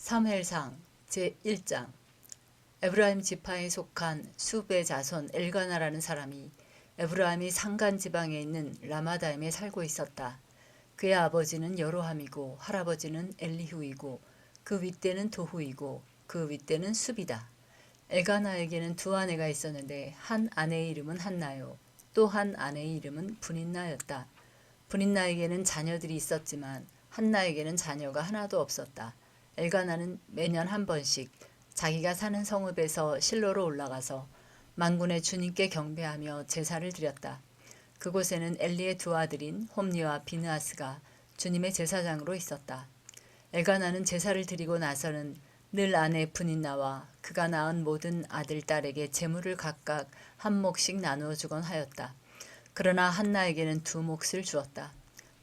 사무엘상 제1장. 에브라임 지파에 속한 수베 자손 엘가나라는 사람이 에브라임이 산간 지방에 있는 라마다임에 살고 있었다. 그의 아버지는 여로함이고 할아버지는 엘리후이고 그 윗대는 도후이고 그 윗대는 숲이다. 엘가나에게는 두 아내가 있었는데 한 아내의 이름은 한나요, 또 한 아내의 이름은 브닌나였다. 브닌나에게는 자녀들이 있었지만 한나에게는 자녀가 하나도 없었다. 엘가나는 매년 한 번씩 자기가 사는 성읍에서 실로로 올라가서 만군의 주님께 경배하며 제사를 드렸다. 그곳에는 엘리의 두 아들인 홈니와 비느하스가 주님의 제사장으로 있었다. 엘가나는 제사를 드리고 나서는 늘 아내 브닌나와 그가 낳은 모든 아들 딸에게 제물을 각각 한 몫씩 나누어 주곤 하였다. 그러나 한나에게는 두 몫을 주었다.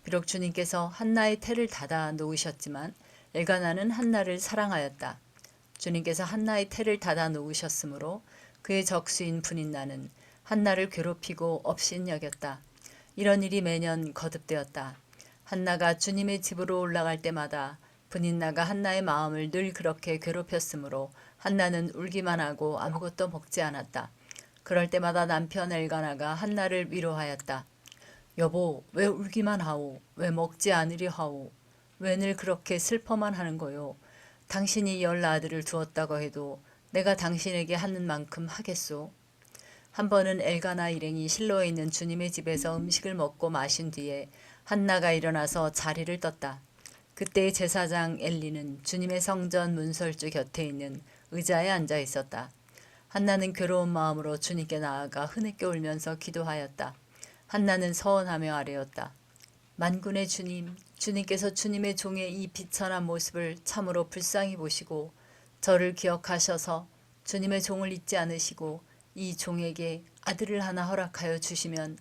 비록 주님께서 한나의 태를 닫아 놓으셨지만 엘가나는 한나를 사랑하였다. 주님께서 한나의 태를 닫아 놓으셨으므로 그의 적수인 브닌나는 한나를 괴롭히고 업신여겼다. 이런 일이 매년 거듭되었다. 한나가 주님의 집으로 올라갈 때마다 브닌나가 한나의 마음을 늘 그렇게 괴롭혔으므로 한나는 울기만 하고 아무것도 먹지 않았다. 그럴 때마다 남편 엘가나가 한나를 위로하였다. 여보, 왜 울기만 하오? 왜 먹지 않으려 하오? 왜 늘 그렇게 슬퍼만 하는 거요? 당신이 10아들을 두었다고 해도 내가 당신에게 하는 만큼 하겠소? 한 번은 엘가나 일행이 실로에 있는 주님의 집에서 음식을 먹고 마신 뒤에 한나가 일어나서 자리를 떴다. 그때 제사장 엘리는 주님의 성전 문설주 곁에 있는 의자에 앉아 있었다. 한나는 괴로운 마음으로 주님께 나아가 흐느껴 울면서 기도하였다. 한나는 서원하며 아뢰었다. 만군의 주님, 주님께서 주님의 종의 이 비천한 모습을 참으로 불쌍히 보시고 저를 기억하셔서 주님의 종을 잊지 않으시고 이 종에게 아들을 하나 허락하여 주시면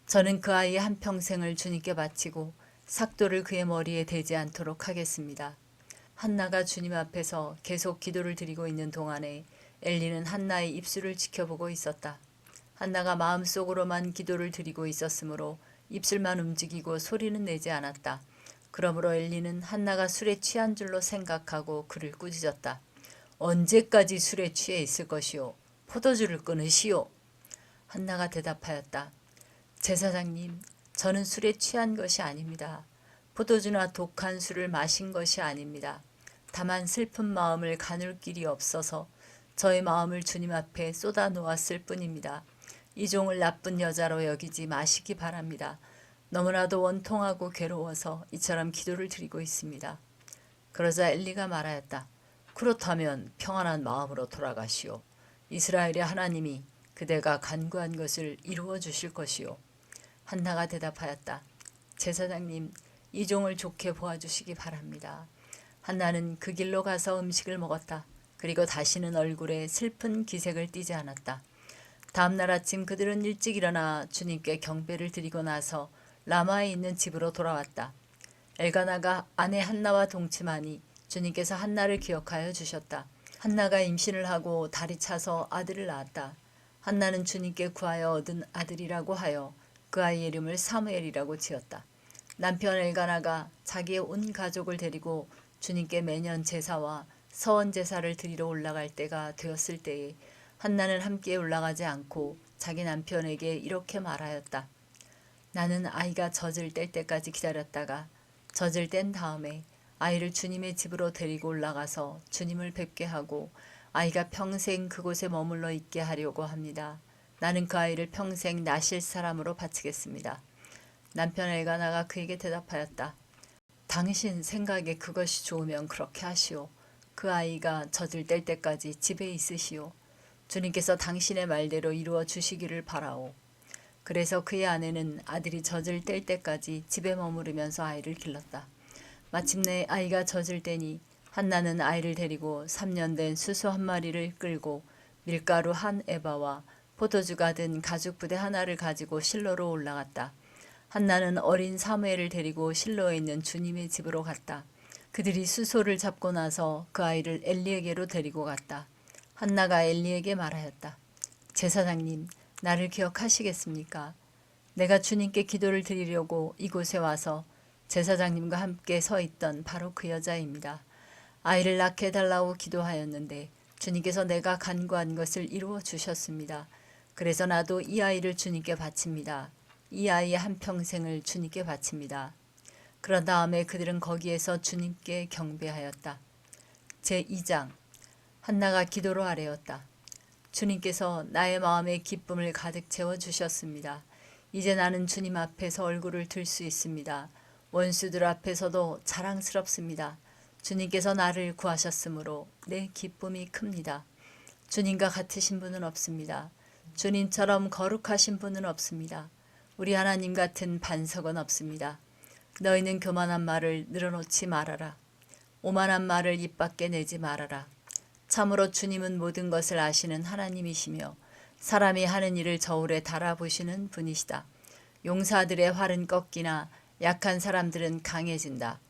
저는 그 아이의 한평생을 주님께 바치고 삭도를 그의 머리에 대지 않도록 하겠습니다. 한나가 주님 앞에서 계속 기도를 드리고 있는 동안에 엘리는 한나의 입술을 지켜보고 있었다. 한나가 마음속으로만 기도를 드리고 있었으므로 입술만 움직이고 소리는 내지 않았다. 그러므로 엘리는 한나가 술에 취한 줄로 생각하고 그를 꾸짖었다. 언제까지 술에 취해 있을 것이오? 포도주를 끊으시오. 한나가 대답하였다. 제사장님, 저는 술에 취한 것이 아닙니다. 포도주나 독한 술을 마신 것이 아닙니다. 다만 슬픈 마음을 가눌 길이 없어서 저의 마음을 주님 앞에 쏟아 놓았을 뿐입니다. 이 종을 나쁜 여자로 여기지 마시기 바랍니다. 너무나도 원통하고 괴로워서 이처럼 기도를 드리고 있습니다. 그러자 엘리가 말하였다. 그렇다면 평안한 마음으로 돌아가시오. 이스라엘의 하나님이 그대가 간구한 것을 이루어 주실 것이오. 한나가 대답하였다. 제사장님, 이 종을 좋게 보아주시기 바랍니다. 한나는 그 길로 가서 음식을 먹었다. 그리고 다시는 얼굴에 슬픈 기색을 띠지 않았다. 다음날 아침 그들은 일찍 일어나 주님께 경배를 드리고 나서 라마에 있는 집으로 돌아왔다. 엘가나가 아내 한나와 동침하니 주님께서 한나를 기억하여 주셨다. 한나가 임신을 하고 달이 차서 아들을 낳았다. 한나는 주님께 구하여 얻은 아들이라고 하여 그 아이의 이름을 사무엘이라고 지었다. 남편 엘가나가 자기의 온 가족을 데리고 주님께 매년 제사와 서원 제사를 드리러 올라갈 때가 되었을 때에 한나는 함께 올라가지 않고 자기 남편에게 이렇게 말하였다. 나는 아이가 젖을 뗄 때까지 기다렸다가 젖을 뗀 다음에 아이를 주님의 집으로 데리고 올라가서 주님을 뵙게 하고 아이가 평생 그곳에 머물러 있게 하려고 합니다. 나는 그 아이를 평생 나실 사람으로 바치겠습니다. 남편 엘가나가 그에게 대답하였다. 당신 생각에 그것이 좋으면 그렇게 하시오. 그 아이가 젖을 뗄 때까지 집에 있으시오. 주님께서 당신의 말대로 이루어 주시기를 바라오. 그래서 그의 아내는 아들이 젖을 뗄 때까지 집에 머무르면서 아이를 길렀다. 마침내 아이가 젖을 떼니 한나는 아이를 데리고 3년 된 수소 한 마리를 끌고 밀가루 한 에바와 포도주가 든 가죽 부대 하나를 가지고 실로로 올라갔다. 한나는 어린 사무엘을 데리고 실로에 있는 주님의 집으로 갔다. 그들이 수소를 잡고 나서 그 아이를 엘리에게로 데리고 갔다. 한나가 엘리에게 말하였다. 제사장님, 나를 기억하시겠습니까? 내가 주님께 기도를 드리려고 이곳에 와서 제사장님과 함께 서 있던 바로 그 여자입니다. 아이를 낳게 해달라고 기도하였는데 주님께서 내가 간구한 것을 이루어 주셨습니다. 그래서 나도 이 아이를 주님께 바칩니다. 이 아이의 한평생을 주님께 바칩니다. 그런 다음에 그들은 거기에서 주님께 경배하였다. 제2장 한나가 기도로 아뢰었다. 주님께서 나의 마음에 기쁨을 가득 채워주셨습니다. 이제 나는 주님 앞에서 얼굴을 들 수 있습니다. 원수들 앞에서도 자랑스럽습니다. 주님께서 나를 구하셨으므로 내 기쁨이 큽니다. 주님과 같으신 분은 없습니다. 주님처럼 거룩하신 분은 없습니다. 우리 하나님 같은 반석은 없습니다. 너희는 교만한 말을 늘어놓지 말아라. 오만한 말을 입 밖에 내지 말아라. 참으로 주님은 모든 것을 아시는 하나님이시며 사람이 하는 일을 저울에 달아보시는 분이시다. 용사들의 활은 꺾이나 약한 사람들은 강해진다.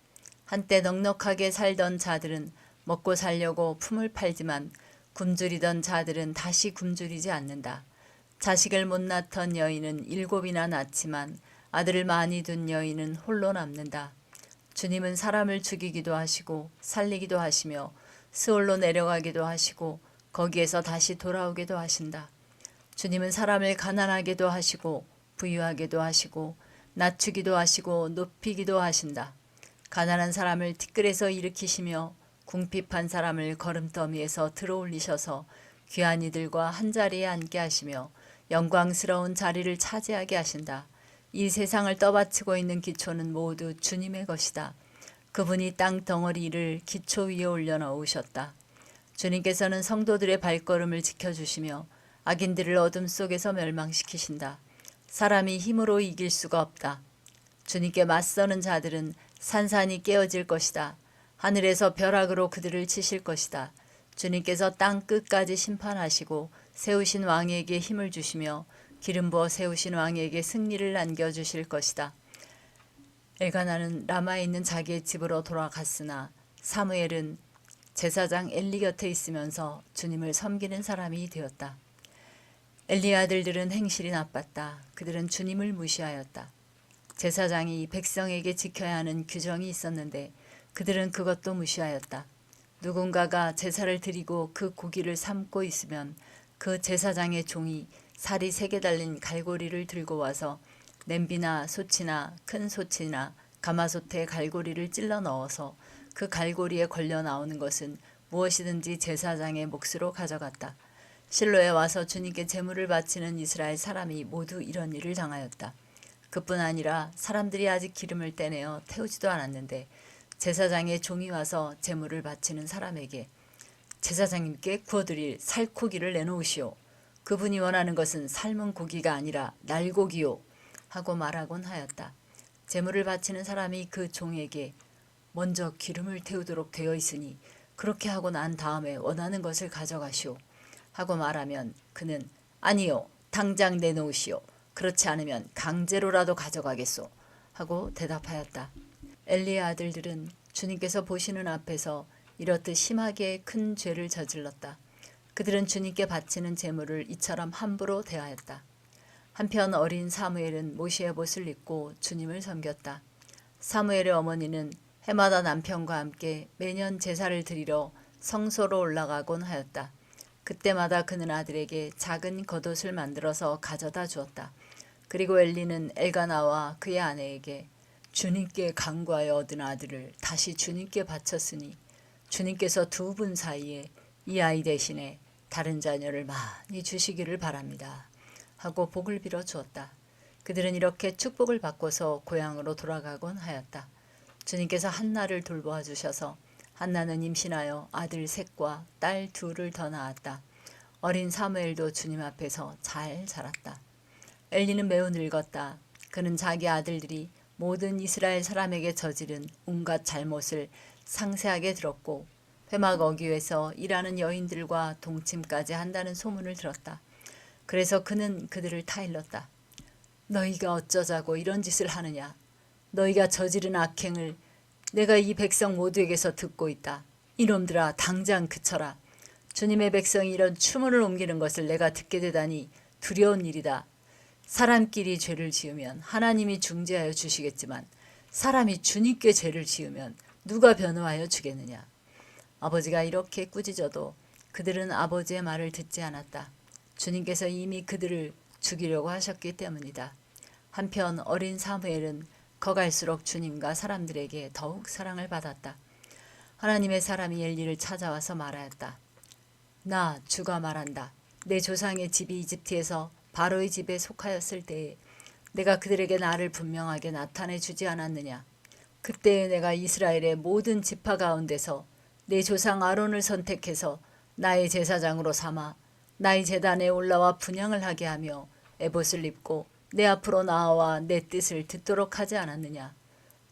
한때 넉넉하게 살던 자들은 먹고 살려고 품을 팔지만 굶주리던 자들은 다시 굶주리지 않는다. 자식을 못 낳던 여인은 7이나 낳지만 아들을 많이 둔 여인은 홀로 남는다. 주님은 사람을 죽이기도 하시고 살리기도 하시며 스올로 내려가기도 하시고 거기에서 다시 돌아오기도 하신다. 주님은 사람을 가난하게도 하시고 부유하게도 하시고 낮추기도 하시고 높이기도 하신다. 가난한 사람을 티끌에서 일으키시며 궁핍한 사람을 거름더미에서 들어올리셔서 귀한 이들과 한자리에 앉게 하시며 영광스러운 자리를 차지하게 하신다. 이 세상을 떠받치고 있는 기초는 모두 주님의 것이다. 그분이 땅 덩어리를 기초 위에 올려놓으셨다. 주님께서는 성도들의 발걸음을 지켜주시며 악인들을 어둠 속에서 멸망시키신다. 사람이 힘으로 이길 수가 없다. 주님께 맞서는 자들은 산산이 깨어질 것이다. 하늘에서 벼락으로 그들을 치실 것이다. 주님께서 땅 끝까지 심판하시고 세우신 왕에게 힘을 주시며 기름 부어 세우신 왕에게 승리를 남겨주실 것이다. 엘가나는 라마에 있는 자기의 집으로 돌아갔으나 사무엘은 제사장 엘리 곁에 있으면서 주님을 섬기는 사람이 되었다. 엘리의 아들들은 행실이 나빴다. 그들은 주님을 무시하였다. 제사장이 백성에게 지켜야 하는 규정이 있었는데 그들은 그것도 무시하였다. 누군가가 제사를 드리고 그 고기를 삶고 있으면 그 제사장의 종이 살이 3개 달린 갈고리를 들고 와서 냄비나 솥이나 큰 솥이나 가마솥에 갈고리를 찔러 넣어서 그 갈고리에 걸려 나오는 것은 무엇이든지 제사장의 몫으로 가져갔다. 실로에 와서 주님께 제물을 바치는 이스라엘 사람이 모두 이런 일을 당하였다. 그뿐 아니라 사람들이 아직 기름을 떼내어 태우지도 않았는데 제사장의 종이 와서 제물을 바치는 사람에게 제사장님께 구워드릴 살코기를 내놓으시오. 그분이 원하는 것은 삶은 고기가 아니라 날고기요. 하고 말하곤 하였다. 제물을 바치는 사람이 그 종에게 먼저 기름을 태우도록 되어 있으니 그렇게 하고 난 다음에 원하는 것을 가져가시오. 하고 말하면 그는 아니요. 당장 내놓으시오. 그렇지 않으면 강제로라도 가져가겠소. 하고 대답하였다. 엘리의 아들들은 주님께서 보시는 앞에서 이렇듯 심하게 큰 죄를 저질렀다. 그들은 주님께 바치는 제물을 이처럼 함부로 대하였다. 한편 어린 사무엘은 모시의 벗을 입고 주님을 섬겼다. 사무엘의 어머니는 해마다 남편과 함께 매년 제사를 드리러 성소로 올라가곤 하였다. 그때마다 그는 아들에게 작은 겉옷을 만들어서 가져다 주었다. 그리고 엘리는 엘가나와 그의 아내에게 주님께 간구하여 얻은 아들을 다시 주님께 바쳤으니 주님께서 2분 사이에 이 아이 대신에 다른 자녀를 많이 주시기를 바랍니다. 하고 복을 빌어 주었다. 그들은 이렇게 축복을 받고서 고향으로 돌아가곤 하였다. 주님께서 한나를 돌보아 주셔서 한나는 임신하여 아들 3과 딸 2를 더 낳았다. 어린 사무엘도 주님 앞에서 잘 자랐다. 엘리는 매우 늙었다. 그는 자기 아들들이 모든 이스라엘 사람에게 저지른 온갖 잘못을 상세하게 들었고 회막 어귀에서 일하는 여인들과 동침까지 한다는 소문을 들었다. 그래서 그는 그들을 타일렀다. 너희가 어쩌자고 이런 짓을 하느냐. 너희가 저지른 악행을 내가 이 백성 모두에게서 듣고 있다. 이놈들아 당장 그쳐라. 주님의 백성이 이런 추문을 옮기는 것을 내가 듣게 되다니 두려운 일이다. 사람끼리 죄를 지으면 하나님이 중재하여 주시겠지만 사람이 주님께 죄를 지으면 누가 변호하여 주겠느냐. 아버지가 이렇게 꾸짖어도 그들은 아버지의 말을 듣지 않았다. 주님께서 이미 그들을 죽이려고 하셨기 때문이다. 한편 어린 사무엘은 커갈수록 주님과 사람들에게 더욱 사랑을 받았다. 하나님의 사람이 엘리를 찾아와서 말하였다. 나 주가 말한다. 내 조상의 집이 이집트에서 바로의 집에 속하였을 때에 내가 그들에게 나를 분명하게 나타내 주지 않았느냐. 그때에 내가 이스라엘의 모든 지파 가운데서 내 조상 아론을 선택해서 나의 제사장으로 삼아 나의 제단에 올라와 분향을 하게 하며 에봇을 입고 내 앞으로 나아와 내 뜻을 듣도록 하지 않았느냐.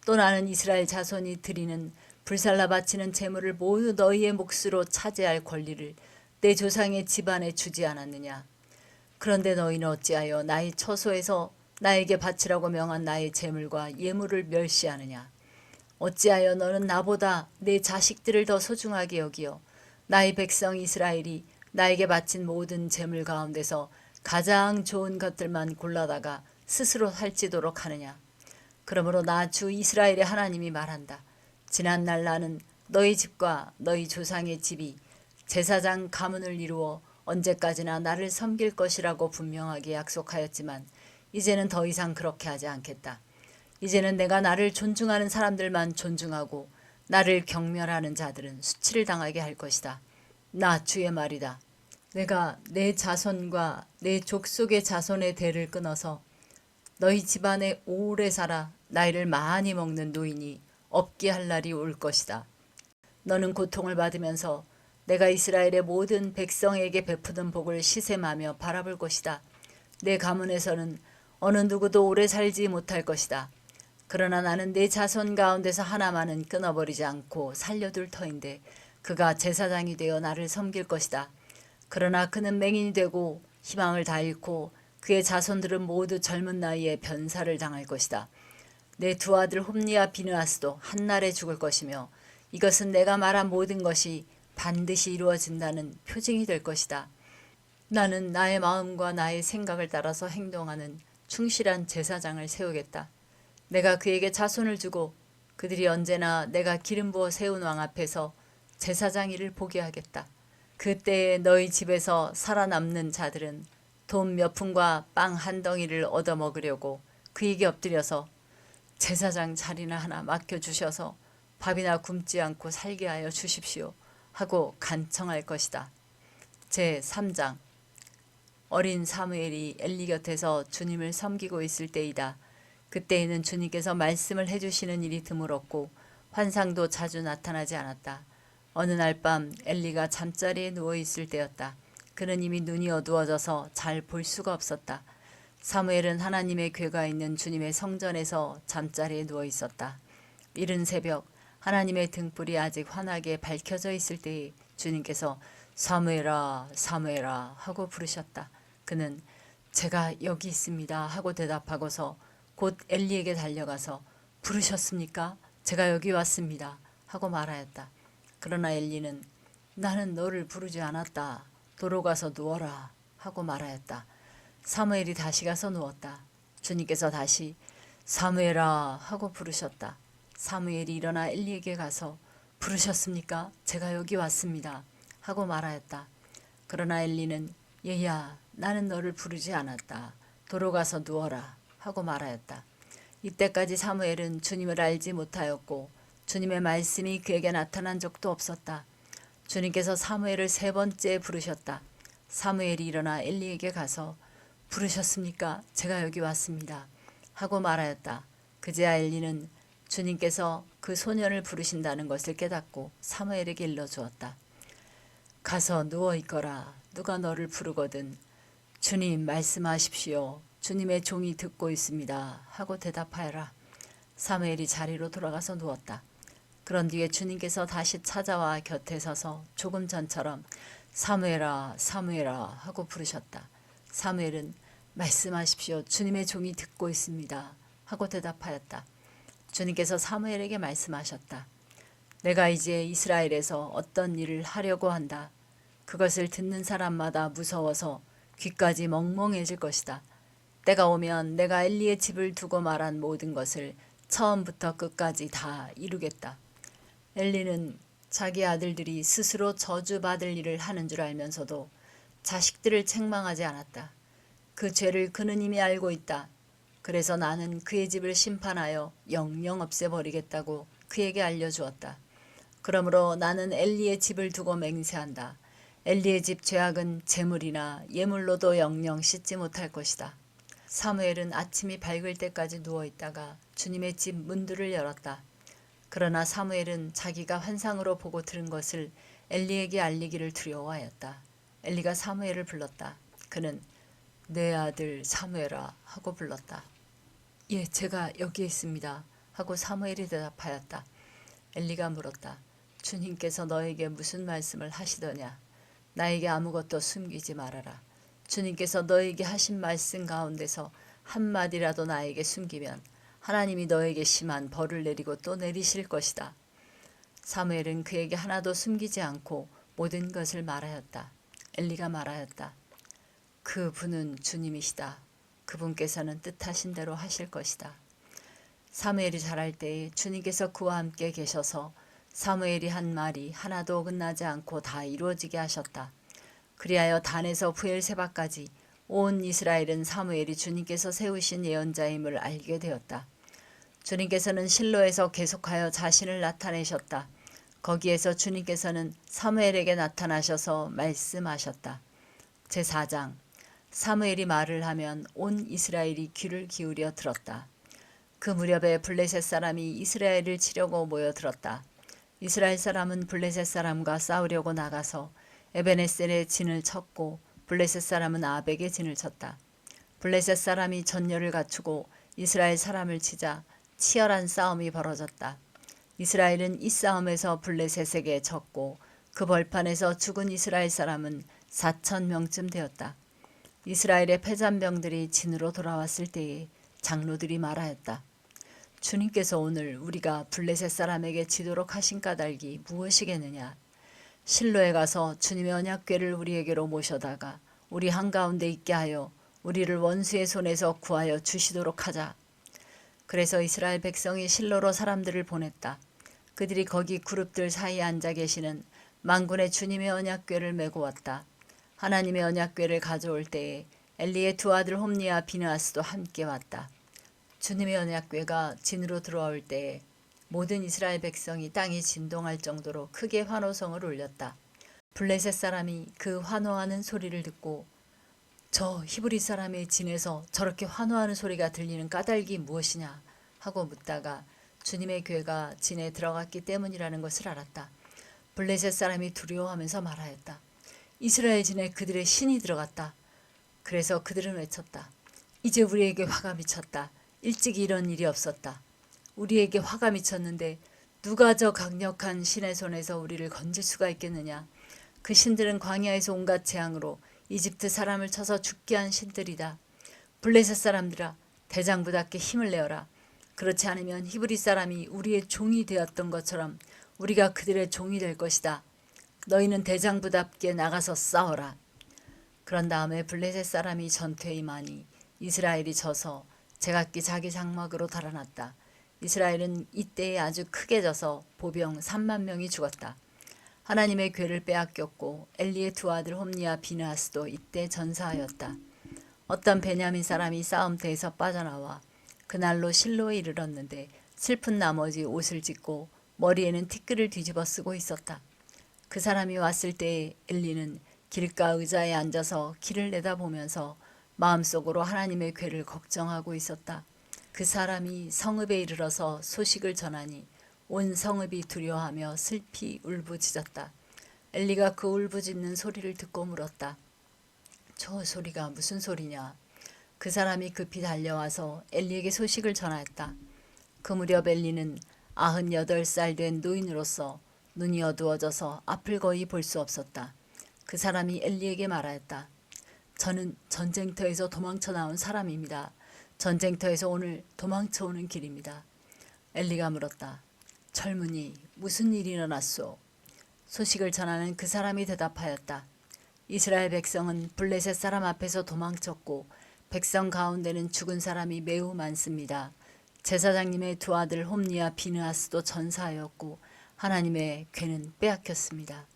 또 나는 이스라엘 자손이 드리는 불살라 바치는 제물을 모두 너희의 몫으로 차지할 권리를 내 조상의 집안에 주지 않았느냐. 그런데 너희는 어찌하여 나의 처소에서 나에게 바치라고 명한 나의 제물과 예물을 멸시하느냐. 어찌하여 너는 나보다 내 자식들을 더 소중하게 여기어 나의 백성 이스라엘이 나에게 바친 모든 제물 가운데서 가장 좋은 것들만 골라다가 스스로 살찌도록 하느냐. 그러므로 나 주 이스라엘의 하나님이 말한다. 지난날 나는 너희 집과 너희 조상의 집이 제사장 가문을 이루어 언제까지나 나를 섬길 것이라고 분명하게 약속하였지만 이제는 더 이상 그렇게 하지 않겠다. 이제는 내가 나를 존중하는 사람들만 존중하고 나를 경멸하는 자들은 수치를 당하게 할 것이다. 나 주의 말이다. 내가 내 자손과 내 족속의 자손의 대를 끊어서 너희 집안에 오래 살아 나이를 많이 먹는 노인이 없게 할 날이 올 것이다. 너는 고통을 받으면서 내가 이스라엘의 모든 백성에게 베푸던 복을 시샘하며 바라볼 것이다. 내 가문에서는 어느 누구도 오래 살지 못할 것이다. 그러나 나는 내 자손 가운데서 하나만은 끊어버리지 않고 살려둘 터인데 그가 제사장이 되어 나를 섬길 것이다. 그러나 그는 맹인이 되고 희망을 다 잃고 그의 자손들은 모두 젊은 나이에 변사를 당할 것이다. 내 두 아들 홈니와 비느하스도 한날에 죽을 것이며 이것은 내가 말한 모든 것이 반드시 이루어진다는 표징이 될 것이다. 나는 나의 마음과 나의 생각을 따라서 행동하는 충실한 제사장을 세우겠다. 내가 그에게 자손을 주고 그들이 언제나 내가 기름 부어 세운 왕 앞에서 제사장 일을 보게 하겠다. 그때에 너희 집에서 살아남는 자들은 돈 몇 푼과 빵 한 덩이를 얻어먹으려고 그에게 엎드려서 제사장 자리나 하나 맡겨주셔서 밥이나 굶지 않고 살게 하여 주십시오 하고 간청할 것이다. 제3장 어린 사무엘이 엘리 곁에서 주님을 섬기고 있을 때이다. 그때에는 주님께서 말씀을 해주시는 일이 드물었고 환상도 자주 나타나지 않았다. 어느 날 밤 엘리가 잠자리에 누워있을 때였다. 그는 이미 눈이 어두워져서 잘 볼 수가 없었다. 사무엘은 하나님의 궤가 있는 주님의 성전에서 잠자리에 누워있었다. 이른 새벽 하나님의 등불이 아직 환하게 밝혀져 있을 때에 주님께서 사무엘아 사무엘아 하고 부르셨다. 그는 제가 여기 있습니다 하고 대답하고서 곧 엘리에게 달려가서 부르셨습니까? 제가 여기 왔습니다 하고 말하였다. 그러나 엘리는 나는 너를 부르지 않았다. 도로 가서 누워라 하고 말하였다. 사무엘이 다시 가서 누웠다. 주님께서 다시 사무엘아 하고 부르셨다. 사무엘이 일어나 엘리에게 가서 부르셨습니까? 제가 여기 왔습니다 하고 말하였다. 그러나 엘리는 얘야 나는 너를 부르지 않았다. 도로 가서 누워라 하고 말하였다. 이때까지 사무엘은 주님을 알지 못하였고 주님의 말씀이 그에게 나타난 적도 없었다. 주님께서 사무엘을 3번째 부르셨다. 사무엘이 일어나 엘리에게 가서 부르셨습니까? 제가 여기 왔습니다 하고 말하였다. 그제야 엘리는 주님께서 그 소년을 부르신다는 것을 깨닫고 사무엘에게 일러주었다. 가서 누워있거라. 누가 너를 부르거든 주님 말씀하십시오. 주님의 종이 듣고 있습니다 하고 대답하여라. 사무엘이 자리로 돌아가서 누웠다. 그런 뒤에 주님께서 다시 찾아와 곁에 서서 조금 전처럼 사무엘아 사무엘아 하고 부르셨다. 사무엘은 말씀하십시오. 주님의 종이 듣고 있습니다 하고 대답하였다. 주님께서 사무엘에게 말씀하셨다. 내가 이제 이스라엘에서 어떤 일을 하려고 한다. 그것을 듣는 사람마다 무서워서 귀까지 멍멍해질 것이다. 때가 오면 내가 엘리의 집을 두고 말한 모든 것을 처음부터 끝까지 다 이루겠다. 엘리는 자기 아들들이 스스로 저주받을 일을 하는 줄 알면서도 자식들을 책망하지 않았다. 그 죄를 그는 이미 알고 있다. 그래서 나는 그의 집을 심판하여 영영 없애버리겠다고 그에게 알려주었다. 그러므로 나는 엘리의 집을 두고 맹세한다. 엘리의 집 죄악은 재물이나 예물로도 영영 씻지 못할 것이다. 사무엘은 아침이 밝을 때까지 누워있다가 주님의 집 문들을 열었다. 그러나 사무엘은 자기가 환상으로 보고 들은 것을 엘리에게 알리기를 두려워하였다. 엘리가 사무엘을 불렀다. 그는 내 아들 사무엘아 하고 불렀다. 예, 제가 여기에 있습니다 하고 사무엘이 대답하였다. 엘리가 물었다. 주님께서 너에게 무슨 말씀을 하시더냐? 나에게 아무것도 숨기지 말아라. 주님께서 너에게 하신 말씀 가운데서 한마디라도 나에게 숨기면 하나님이 너에게 심한 벌을 내리고 또 내리실 것이다. 사무엘은 그에게 하나도 숨기지 않고 모든 것을 말하였다. 엘리가 말하였다. 그분은 주님이시다. 그분께서는 뜻하신 대로 하실 것이다. 사무엘이 자랄 때에 주님께서 그와 함께 계셔서 사무엘이 한 말이 하나도 어긋나지 않고 다 이루어지게 하셨다. 그리하여 단에서 브엘세바까지 온 이스라엘은 사무엘이 주님께서 세우신 예언자임을 알게 되었다. 주님께서는 실로에서 계속하여 자신을 나타내셨다. 거기에서 주님께서는 사무엘에게 나타나셔서 말씀하셨다. 제4장 사무엘이 말을 하면 온 이스라엘이 귀를 기울여 들었다. 그 무렵에 블레셋 사람이 이스라엘을 치려고 모여들었다. 이스라엘 사람은 블레셋 사람과 싸우려고 나가서 에베네셀의 진을 쳤고 블레셋 사람은 아벡의 진을 쳤다. 블레셋 사람이 전열을 갖추고 이스라엘 사람을 치자 치열한 싸움이 벌어졌다. 이스라엘은 이 싸움에서 블레셋에게 졌고 그 벌판에서 죽은 이스라엘 사람은 4,000명쯤 되었다. 이스라엘의 패잔병들이 진으로 돌아왔을 때에 장로들이 말하였다. 주님께서 오늘 우리가 블레셋 사람에게 지도록 하신 까닭이 무엇이겠느냐? 실로에 가서 주님의 언약궤를 우리에게로 모셔다가 우리 한가운데 있게 하여 우리를 원수의 손에서 구하여 주시도록 하자. 그래서 이스라엘 백성이 실로로 사람들을 보냈다. 그들이 거기 그룹들 사이에 앉아 계시는 만군의 주님의 언약궤를 메고 왔다. 하나님의 언약궤를 가져올 때에 엘리의 두 아들 홈니와 비느하스도 함께 왔다. 주님의 언약궤가 진으로 들어올 때에 모든 이스라엘 백성이 땅이 진동할 정도로 크게 환호성을 울렸다. 블레셋 사람이 그 환호하는 소리를 듣고 저 히브리 사람의 진에서 저렇게 환호하는 소리가 들리는 까닭이 무엇이냐 하고 묻다가 주님의 궤가 진에 들어갔기 때문이라는 것을 알았다. 블레셋 사람이 두려워하면서 말하였다. 이스라엘 진에 그들의 신이 들어갔다. 그래서 그들은 외쳤다. 이제 우리에게 화가 미쳤다. 일찍 이런 일이 없었다. 우리에게 화가 미쳤는데 누가 저 강력한 신의 손에서 우리를 건질 수가 있겠느냐. 그 신들은 광야에서 온갖 재앙으로 이집트 사람을 쳐서 죽게 한 신들이다. 블레셋 사람들아 대장부답게 힘을 내어라. 그렇지 않으면 히브리 사람이 우리의 종이 되었던 것처럼 우리가 그들의 종이 될 것이다. 너희는 대장부답게 나가서 싸워라. 그런 다음에 블레셋 사람이 전투에 임하니 이스라엘이 져서 제각기 자기 장막으로 달아났다. 이스라엘은 이때에 아주 크게 져서 보병 3만 명이 죽었다. 하나님의 궤를 빼앗겼고 엘리의 두 아들 홈니와 비느하스도 이때 전사하였다. 어떤 베냐민 사람이 싸움터에서 빠져나와 그날로 실로에 이르렀는데 슬픈 나머지 옷을 찢고 머리에는 티끌을 뒤집어 쓰고 있었다. 그 사람이 왔을 때에 엘리는 길가 의자에 앉아서 길을 내다보면서 마음속으로 하나님의 궤를 걱정하고 있었다. 그 사람이 성읍에 이르러서 소식을 전하니 온 성읍이 두려워하며 슬피 울부짖었다. 엘리가 그 울부짖는 소리를 듣고 물었다. 저 소리가 무슨 소리냐? 그 사람이 급히 달려와서 엘리에게 소식을 전하였다. 그 무렵 엘리는 98살 된 노인으로서 눈이 어두워져서 앞을 거의 볼 수 없었다. 그 사람이 엘리에게 말하였다. 저는 전쟁터에서 도망쳐 나온 사람입니다. 전쟁터에서 오늘 도망쳐 오는 길입니다. 엘리가 물었다. 젊은이 무슨 일이 일어났소? 소식을 전하는 그 사람이 대답하였다. 이스라엘 백성은 블레셋 사람 앞에서 도망쳤고 백성 가운데는 죽은 사람이 매우 많습니다. 제사장님의 두 아들 홈니와 비느하스도 전사하였고 하나님의 괴는 빼앗겼습니다.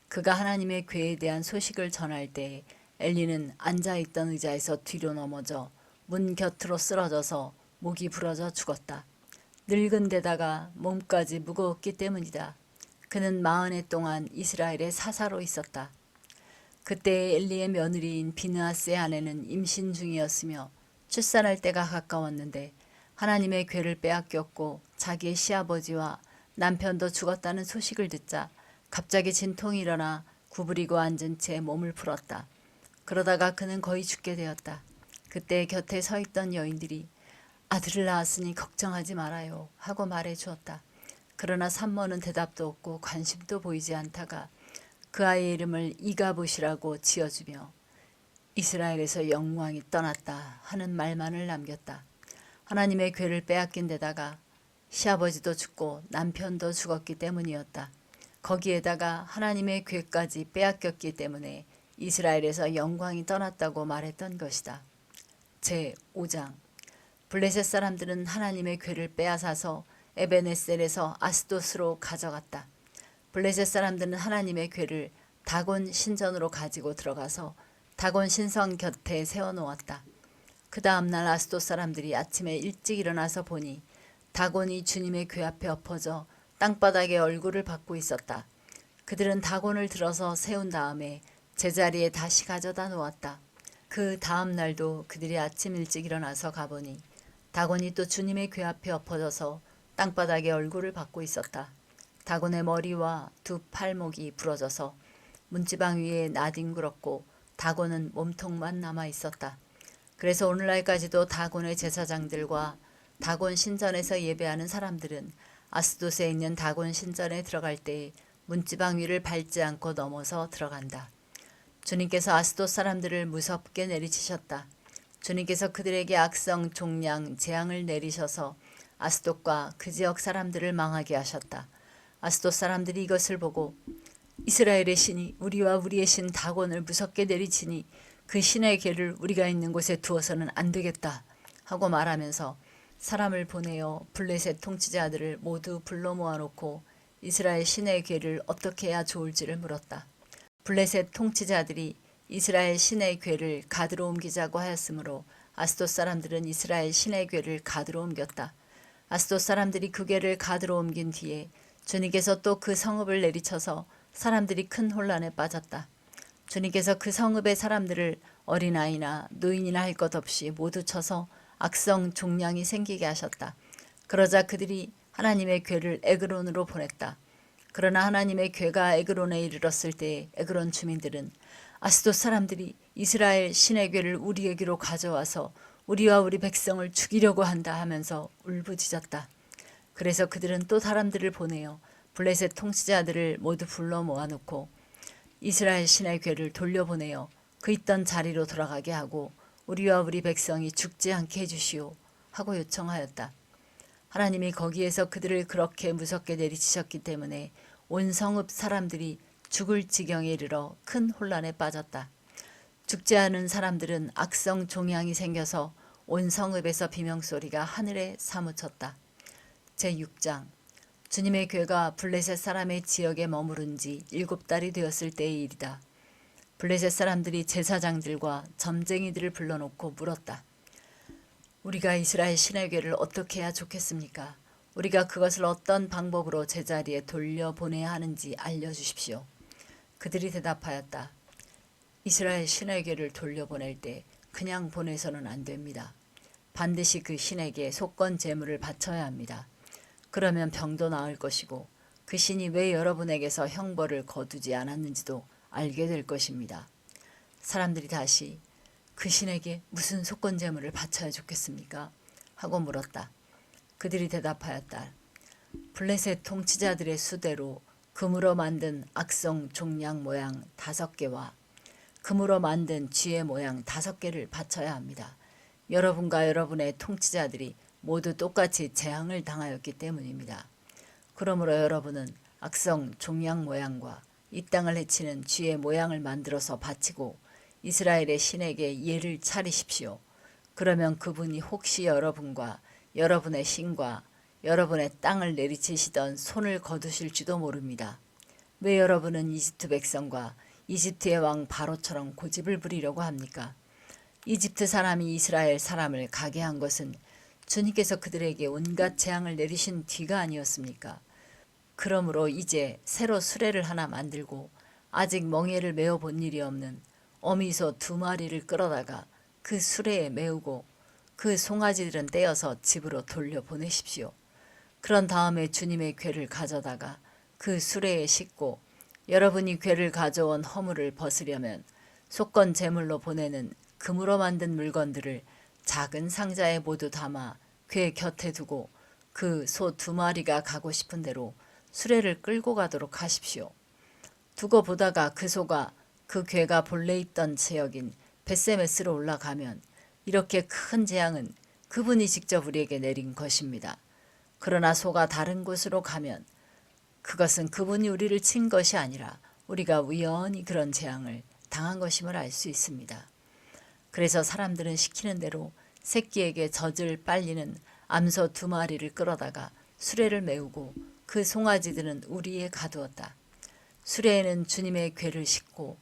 그가 하나님의 괴에 대한 소식을 전할 때 엘리는 앉아있던 의자에서 뒤로 넘어져 문 곁으로 쓰러져서 목이 부러져 죽었다. 늙은 데다가 몸까지 무거웠기 때문이다. 그는 40해 동안 이스라엘의 사사로 있었다. 그때 엘리의 며느리인 비느하스의 아내는 임신 중이었으며 출산할 때가 가까웠는데 하나님의 괴를 빼앗겼고 자기의 시아버지와 남편도 죽었다는 소식을 듣자 갑자기 진통이 일어나 구부리고 앉은 채 몸을 풀었다. 그러다가 그는 거의 죽게 되었다. 그때 곁에 서 있던 여인들이 아들을 낳았으니 걱정하지 말아요 하고 말해 주었다. 그러나 산모는 대답도 없고 관심도 보이지 않다가 그 아이의 이름을 이가봇이라고 지어주며 이스라엘에서 영광이 떠났다 하는 말만을 남겼다. 하나님의 괴를 빼앗긴 데다가 시아버지도 죽고 남편도 죽었기 때문이었다. 거기에다가 하나님의 괴까지 빼앗겼기 때문에 이스라엘에서 영광이 떠났다고 말했던 것이다. 제5장 블레셋 사람들은 하나님의 괴를 빼앗아서 에베네셀에서 아스돗으로 가져갔다. 블레셋 사람들은 하나님의 괴를 다곤 신전으로 가지고 들어가서 다곤 신성 곁에 세워놓았다. 그 다음날 아스돗 사람들이 아침에 일찍 일어나서 보니 다곤이 주님의 괴 앞에 엎어져 땅바닥에 얼굴을 받고 있었다. 그들은 다곤을 들어서 세운 다음에 제자리에 다시 가져다 놓았다. 그 다음 날도 그들이 아침 일찍 일어나서 가보니 다곤이 또 주님의 괴 앞에 엎어져서 땅바닥에 얼굴을 받고 있었다. 다곤의 머리와 두 팔목이 부러져서 문지방 위에 나뒹굴었고 다곤은 몸통만 남아 있었다. 그래서 오늘날까지도 다곤의 제사장들과 다곤 신전에서 예배하는 사람들은 아스돗에 있는 다곤 신전에 들어갈 때 문지방 위를 밟지 않고 넘어서 들어간다. 주님께서 아스돗 사람들을 무섭게 내리치셨다. 주님께서 그들에게 악성, 종량, 재앙을 내리셔서 아스돗과 그 지역 사람들을 망하게 하셨다. 아스돗 사람들이 이것을 보고 이스라엘의 신이 우리와 우리의 신 다곤을 무섭게 내리치니 그 신의 괴를 우리가 있는 곳에 두어서는 안 되겠다 하고 말하면서 사람을 보내어 블레셋 통치자들을 모두 불러 모아놓고 이스라엘 신의 괴를 어떻게 해야 좋을지를 물었다. 블레셋 통치자들이 이스라엘 신의 괴를 가드로 옮기자고 하였으므로 아스돗 사람들은 이스라엘 신의 괴를 가드로 옮겼다. 아스돗 사람들이 그 괴를 가드로 옮긴 뒤에 주님께서 또 그 성읍을 내리쳐서 사람들이 큰 혼란에 빠졌다. 주님께서 그 성읍의 사람들을 어린아이나 노인이나 할 것 없이 모두 쳐서 악성 종량이 생기게 하셨다. 그러자 그들이 하나님의 괴를 에그론으로 보냈다. 그러나 하나님의 괴가 에그론에 이르렀을 때 에그론 주민들은 아스돗 사람들이 이스라엘 신의 괴를 우리에게로 가져와서 우리와 우리 백성을 죽이려고 한다 하면서 울부짖었다. 그래서 그들은 또 사람들을 보내어 블레셋 통치자들을 모두 불러 모아놓고 이스라엘 신의 괴를 돌려보내어 그 있던 자리로 돌아가게 하고 우리와 우리 백성이 죽지 않게 해주시오 하고 요청하였다. 하나님이 거기에서 그들을 그렇게 무섭게 내리치셨기 때문에 온 성읍 사람들이 죽을 지경에 이르러 큰 혼란에 빠졌다. 죽지 않은 사람들은 악성 종양이 생겨서 온 성읍에서 비명소리가 하늘에 사무쳤다. 제6장 주님의 괴가 블레셋 사람의 지역에 머무른 지 7달이 되었을 때의 일이다. 블레셋 사람들이 제사장들과 점쟁이들을 불러놓고 물었다. 우리가 이스라엘 신의 괴를 어떻게 해야 좋겠습니까? 우리가 그것을 어떤 방법으로 제자리에 돌려보내야 하는지 알려주십시오. 그들이 대답하였다. 이스라엘 신의 괴를 돌려보낼 때 그냥 보내서는 안 됩니다. 반드시 그 신에게 속건 제물을 바쳐야 합니다. 그러면 병도 나을 것이고 그 신이 왜 여러분에게서 형벌을 거두지 않았는지도 알게 될 것입니다. 사람들이 다시 그 신에게 무슨 속건 제물을 바쳐야 좋겠습니까? 하고 물었다. 그들이 대답하였다. 블레셋 통치자들의 수대로 금으로 만든 악성 종량 모양 5개와 금으로 만든 쥐의 모양 5개를 바쳐야 합니다. 여러분과 여러분의 통치자들이 모두 똑같이 재앙을 당하였기 때문입니다. 그러므로 여러분은 악성 종양 모양과 이 땅을 해치는 쥐의 모양을 만들어서 바치고 이스라엘의 신에게 예를 차리십시오. 그러면 그분이 혹시 여러분과 여러분의 신과 여러분의 땅을 내리치시던 손을 거두실지도 모릅니다. 왜 여러분은 이집트 백성과 이집트의 왕 바로처럼 고집을 부리려고 합니까? 이집트 사람이 이스라엘 사람을 가게 한 것은 주님께서 그들에게 온갖 재앙을 내리신 뒤가 아니었습니까? 그러므로 이제 새로 수레를 하나 만들고 아직 멍에를 메어 본 일이 없는 어미소 2마리를 끌어다가 그 수레에 메우고 그 송아지들은 떼어서 집으로 돌려보내십시오. 그런 다음에 주님의 궤를 가져다가 그 수레에 싣고 여러분이 궤를 가져온 허물을 벗으려면 속건 제물로 보내는 금으로 만든 물건들을 작은 상자에 모두 담아 궤 곁에 두고 그 소 2마리가 가고 싶은 대로 수레를 끌고 가도록 하십시오. 두고 보다가 그 소가 그 궤가 본래 있던 지역인 벳세메스로 올라가면 이렇게 큰 재앙은 그분이 직접 우리에게 내린 것입니다. 그러나 소가 다른 곳으로 가면 그것은 그분이 우리를 친 것이 아니라 우리가 우연히 그런 재앙을 당한 것임을 알 수 있습니다. 그래서 사람들은 시키는 대로 새끼에게 젖을 빨리는 암소 2마리를 끌어다가 수레를 메우고 그 송아지들은 우리에 가두었다. 수레에는 주님의 궤를 싣고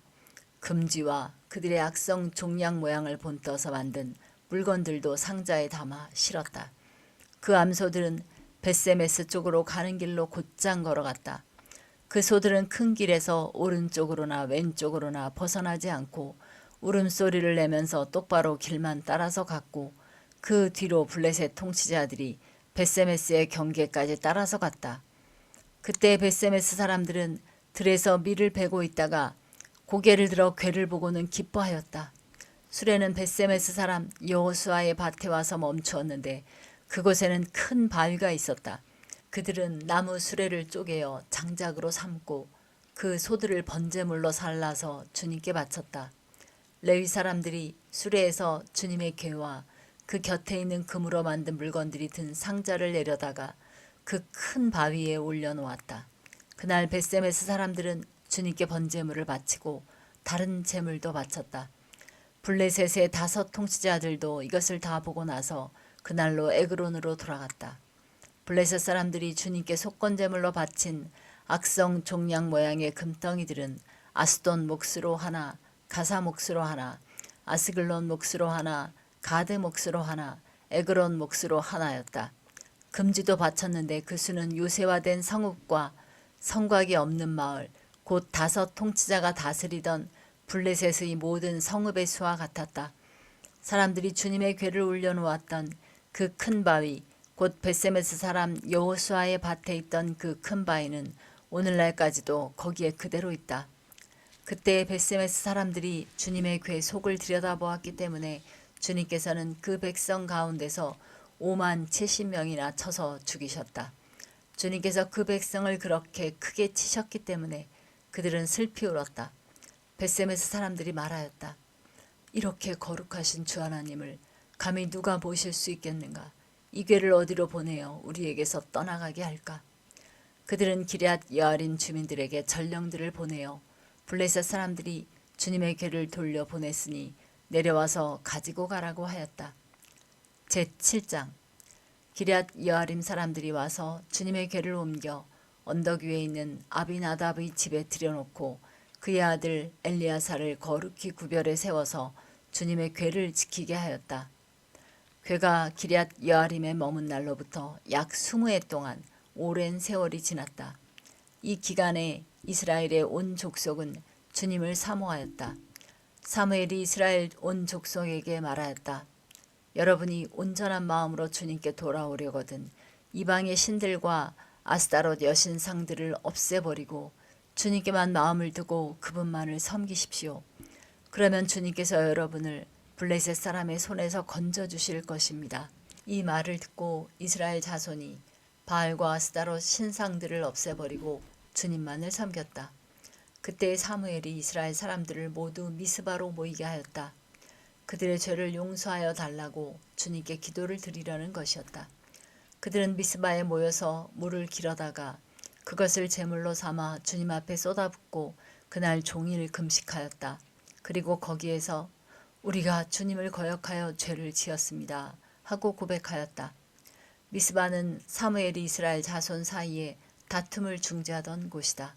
금지와 그들의 악성 종양 모양을 본떠서 만든 물건들도 상자에 담아 실었다. 그 암소들은 벳세메스 쪽으로 가는 길로 곧장 걸어갔다. 그 소들은 큰 길에서 오른쪽으로나 왼쪽으로나 벗어나지 않고 울음소리를 내면서 똑바로 길만 따라서 갔고 그 뒤로 블레셋 통치자들이 벳세메스의 경계까지 따라서 갔다. 그때 벳세메스 사람들은 들에서 밀을 베고 있다가 고개를 들어 궤를 보고는 기뻐하였다. 수레는 벳세메스 사람 여호수아의 밭에 와서 멈추었는데 그곳에는 큰 바위가 있었다. 그들은 나무 수레를 쪼개어 장작으로 삼고 그 소들을 번제물로 살라서 주님께 바쳤다. 레위 사람들이 수레에서 주님의 궤와 그 곁에 있는 금으로 만든 물건들이 든 상자를 내려다가 그 큰 바위에 올려놓았다. 그날 벳세메스 사람들은 주님께 번제물을 바치고 다른 제물도 바쳤다. 블레셋의 5 통치자들도 이것을 다 보고 나서 그날로 에그론으로 돌아갔다. 블레셋 사람들이 주님께 속건제물로 바친 악성 종양 모양의 금덩이들은 아스돈 몫으로 하나, 가사 몫으로 하나, 아스글론 몫으로 하나, 가드 몫으로 하나, 에그론 몫으로 하나였다. 금지도 바쳤는데 그 수는 요새화된 성읍과 성곽이 없는 마을, 곧 5 통치자가 다스리던 블레셋의 모든 성읍의 수와 같았다. 사람들이 주님의 궤를 올려놓았던 그 큰 바위, 곧 벳세메스 사람 여호수아의 밭에 있던 그 큰 바위는 오늘날까지도 거기에 그대로 있다. 그때 벳세메스 사람들이 주님의 궤 속을 들여다보았기 때문에 주님께서는 그 백성 가운데서 5만 70명이나 쳐서 죽이셨다. 주님께서 그 백성을 그렇게 크게 치셨기 때문에 그들은 슬피 울었다. 벳세메스 사람들이 말하였다. 이렇게 거룩하신 주 하나님을 감히 누가 모실 수 있겠는가? 이 궤를 어디로 보내어 우리에게서 떠나가게 할까? 그들은 기럇 여아림 주민들에게 전령들을 보내어 블레셋 사람들이 주님의 궤를 돌려보냈으니 내려와서 가지고 가라고 하였다. 제7장 기럇 여아림 사람들이 와서 주님의 궤를 옮겨 언덕 위에 있는 아비나답의 집에 들여놓고 그의 아들 엘리야사를 거룩히 구별해 세워서 주님의 궤를 지키게 하였다. 궤가 기럇 여아림에 머문 날로부터 약 20해 동안 오랜 세월이 지났다. 이 기간에 이스라엘의 온 족속은 주님을 사모하였다. 사무엘이 이스라엘 온 족속에게 말하였다. 여러분이 온전한 마음으로 주님께 돌아오려거든 이방의 신들과 아스타롯 여신상들을 없애버리고 주님께만 마음을 두고 그분만을 섬기십시오. 그러면 주님께서 여러분을 블레셋 사람의 손에서 건져주실 것입니다. 이 말을 듣고 이스라엘 자손이 바알과 아스타롯 신상들을 없애버리고 주님만을 섬겼다. 그때 사무엘이 이스라엘 사람들을 모두 미스바로 모이게 하였다. 그들의 죄를 용서하여 달라고 주님께 기도를 드리려는 것이었다. 그들은 미스바에 모여서 물을 길어다가 그것을 제물로 삼아 주님 앞에 쏟아붓고 그날 종일 금식하였다. 그리고 거기에서 우리가 주님을 거역하여 죄를 지었습니다 하고 고백하였다. 미스바는 사무엘이 이스라엘 자손 사이에 다툼을 중재하던 곳이다.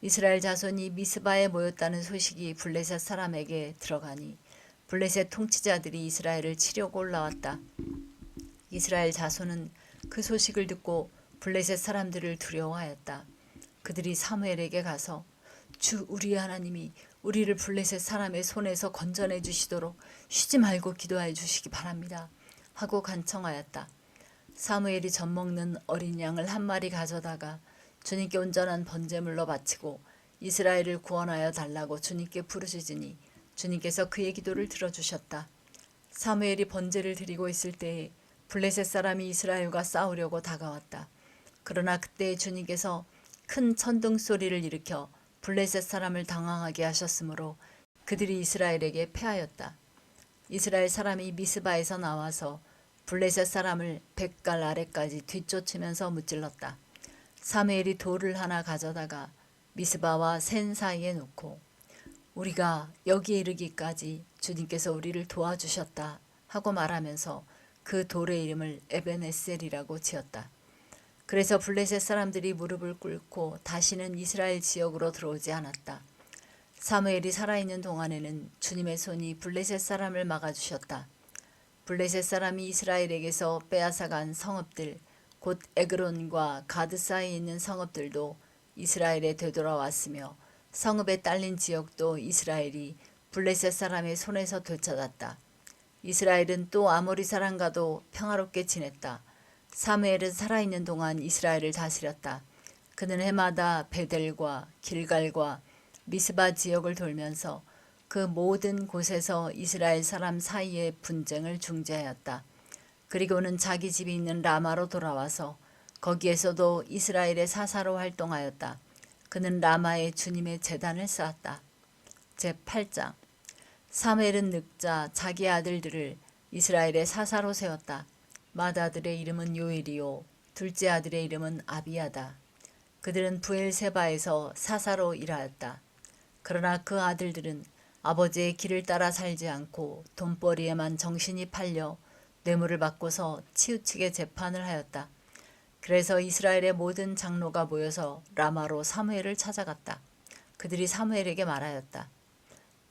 이스라엘 자손이 미스바에 모였다는 소식이 블레셋 사람에게 들어가니 블레셋 통치자들이 이스라엘을 치려고 올라왔다. 이스라엘 자손은 그 소식을 듣고 블레셋 사람들을 두려워하였다. 그들이 사무엘에게 가서 주 우리의 하나님이 우리를 블레셋 사람의 손에서 건져내 주시도록 쉬지 말고 기도하여 주시기 바랍니다 하고 간청하였다. 사무엘이 젖먹는 어린 양을 한 마리 가져다가 주님께 온전한 번제물로 바치고 이스라엘을 구원하여 달라고 주님께 부르짖으니 주님께서 그의 기도를 들어주셨다. 사무엘이 번제를 드리고 있을 때에 블레셋 사람이 이스라엘과 싸우려고 다가왔다. 그러나 그때 주님께서 큰 천둥 소리를 일으켜 블레셋 사람을 당황하게 하셨으므로 그들이 이스라엘에게 패하였다. 이스라엘 사람이 미스바에서 나와서 블레셋 사람을 백갈 아래까지 뒤쫓으면서 무찔렀다. 사무엘이 돌을 하나 가져다가 미스바와 센 사이에 놓고 우리가 여기에 이르기까지 주님께서 우리를 도와주셨다 하고 말하면서 그 돌의 이름을 에벤에셀이라고 지었다. 그래서 블레셋 사람들이 무릎을 꿇고 다시는 이스라엘 지역으로 들어오지 않았다. 사무엘이 살아있는 동안에는 주님의 손이 블레셋 사람을 막아주셨다. 블레셋 사람이 이스라엘에게서 빼앗아간 성읍들 곧 에그론과 가드 사이에 있는 성읍들도 이스라엘에 되돌아왔으며 성읍에 딸린 지역도 이스라엘이 블레셋 사람의 손에서 되찾았다. 이스라엘은 또 아모리 사람과도 평화롭게 지냈다. 사무엘은 살아있는 동안 이스라엘을 다스렸다. 그는 해마다 베델과 길갈과 미스바 지역을 돌면서 그 모든 곳에서 이스라엘 사람 사이의 분쟁을 중재하였다. 그리고는 자기 집이 있는 라마로 돌아와서 거기에서도 이스라엘의 사사로 활동하였다. 그는 라마에 주님의 제단을 쌓았다. 제8장 사무엘은 늙자 자기 아들들을 이스라엘의 사사로 세웠다. 맏아들의 이름은 요엘이요 둘째 아들의 이름은 아비야다. 그들은 부엘세바에서 사사로 일하였다. 그러나 그 아들들은 아버지의 길을 따라 살지 않고 돈벌이에만 정신이 팔려 뇌물을 받고서 치우치게 재판을 하였다. 그래서 이스라엘의 모든 장로가 모여서 라마로 사무엘을 찾아갔다. 그들이 사무엘에게 말하였다.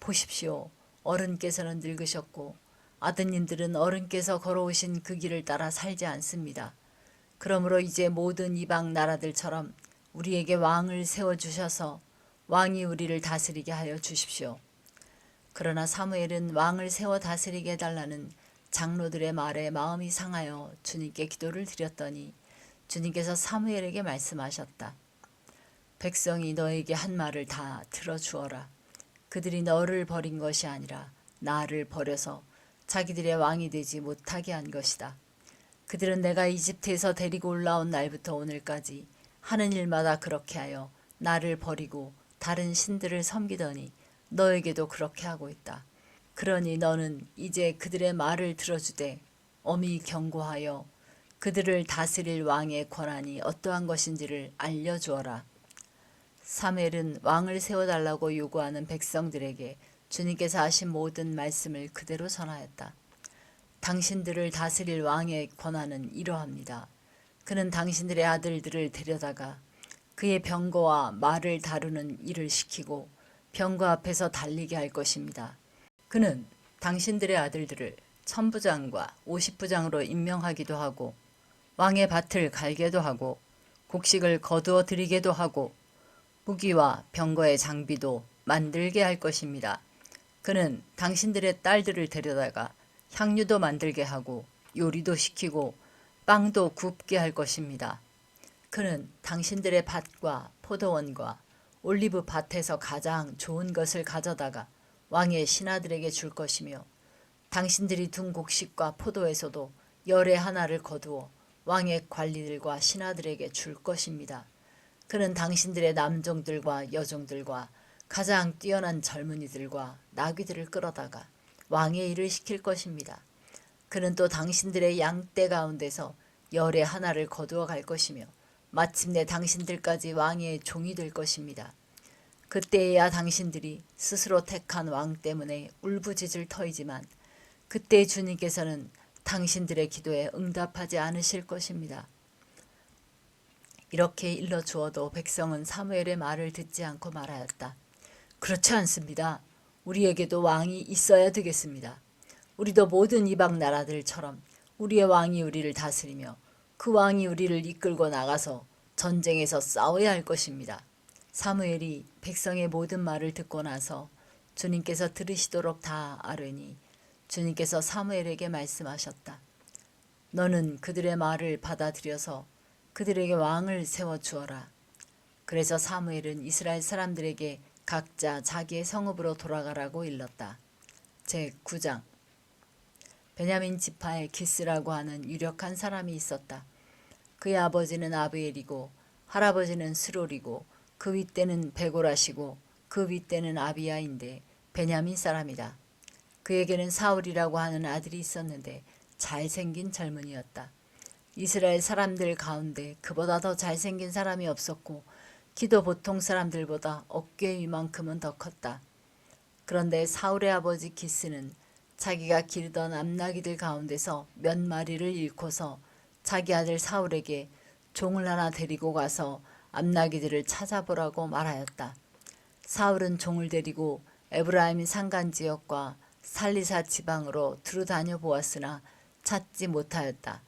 보십시오. 어른께서는 늙으셨고 아드님들은 어른께서 걸어오신 그 길을 따라 살지 않습니다. 그러므로 이제 모든 이방 나라들처럼 우리에게 왕을 세워주셔서 왕이 우리를 다스리게 하여 주십시오. 그러나 사무엘은 왕을 세워 다스리게 해달라는 장로들의 말에 마음이 상하여 주님께 기도를 드렸더니 주님께서 사무엘에게 말씀하셨다. 백성이 너에게 한 말을 다 들어주어라. 그들이 너를 버린 것이 아니라 나를 버려서 자기들의 왕이 되지 못하게 한 것이다. 그들은 내가 이집트에서 데리고 올라온 날부터 오늘까지 하는 일마다 그렇게 하여 나를 버리고 다른 신들을 섬기더니 너에게도 그렇게 하고 있다. 그러니 너는 이제 그들의 말을 들어주되 엄히 경고하여 그들을 다스릴 왕의 권한이 어떠한 것인지를 알려주어라. 사무엘은 왕을 세워달라고 요구하는 백성들에게 주님께서 하신 모든 말씀을 그대로 전하였다. 당신들을 다스릴 왕의 권한은 이러합니다. 그는 당신들의 아들들을 데려다가 그의 병거와 말을 다루는 일을 시키고 병거 앞에서 달리게 할 것입니다. 그는 당신들의 아들들을 천부장과 50부장으로 임명하기도 하고 왕의 밭을 갈게도 하고 곡식을 거두어 드리게도 하고 무기와 병거의 장비도 만들게 할 것입니다. 그는 당신들의 딸들을 데려다가 향유도 만들게 하고 요리도 시키고 빵도 굽게 할 것입니다. 그는 당신들의 밭과 포도원과 올리브 밭에서 가장 좋은 것을 가져다가 왕의 신하들에게 줄 것이며 당신들이 둔 곡식과 포도에서도 열의 하나를 거두어 왕의 관리들과 신하들에게 줄 것입니다. 그는 당신들의 남종들과 여종들과 가장 뛰어난 젊은이들과 나귀들을 끌어다가 왕의 일을 시킬 것입니다. 그는 또 당신들의 양떼 가운데서 열의 하나를 거두어 갈 것이며 마침내 당신들까지 왕의 종이 될 것입니다. 그때에야 당신들이 스스로 택한 왕 때문에 울부짖을 터이지만 그때 주님께서는 당신들의 기도에 응답하지 않으실 것입니다. 이렇게 일러주어도 백성은 사무엘의 말을 듣지 않고 말하였다. 그렇지 않습니다. 우리에게도 왕이 있어야 되겠습니다. 우리도 모든 이방 나라들처럼 우리의 왕이 우리를 다스리며 그 왕이 우리를 이끌고 나가서 전쟁에서 싸워야 할 것입니다. 사무엘이 백성의 모든 말을 듣고 나서 주님께서 들으시도록 다 아뢰니 주님께서 사무엘에게 말씀하셨다. 너는 그들의 말을 받아들여서 그들에게 왕을 세워주어라. 그래서 사무엘은 이스라엘 사람들에게 각자 자기의 성읍으로 돌아가라고 일렀다. 제9장 베냐민 지파의 기스라고 하는 유력한 사람이 있었다. 그의 아버지는 아브엘이고 할아버지는 스롤이고 그 윗대는 베고라시고 그 윗대는 아비야인데 베냐민 사람이다. 그에게는 사울이라고 하는 아들이 있었는데 잘생긴 젊은이였다. 이스라엘 사람들 가운데 그보다 더 잘생긴 사람이 없었고 키도 보통 사람들보다 어깨 위만큼은 더 컸다. 그런데 사울의 아버지 기스는 자기가 기르던 암나기들 가운데서 몇 마리를 잃고서 자기 아들 사울에게 종을 하나 데리고 가서 암나기들을 찾아보라고 말하였다. 사울은 종을 데리고 에브라임 산간지역과 살리사 지방으로 두루 다녀보았으나 찾지 못하였다.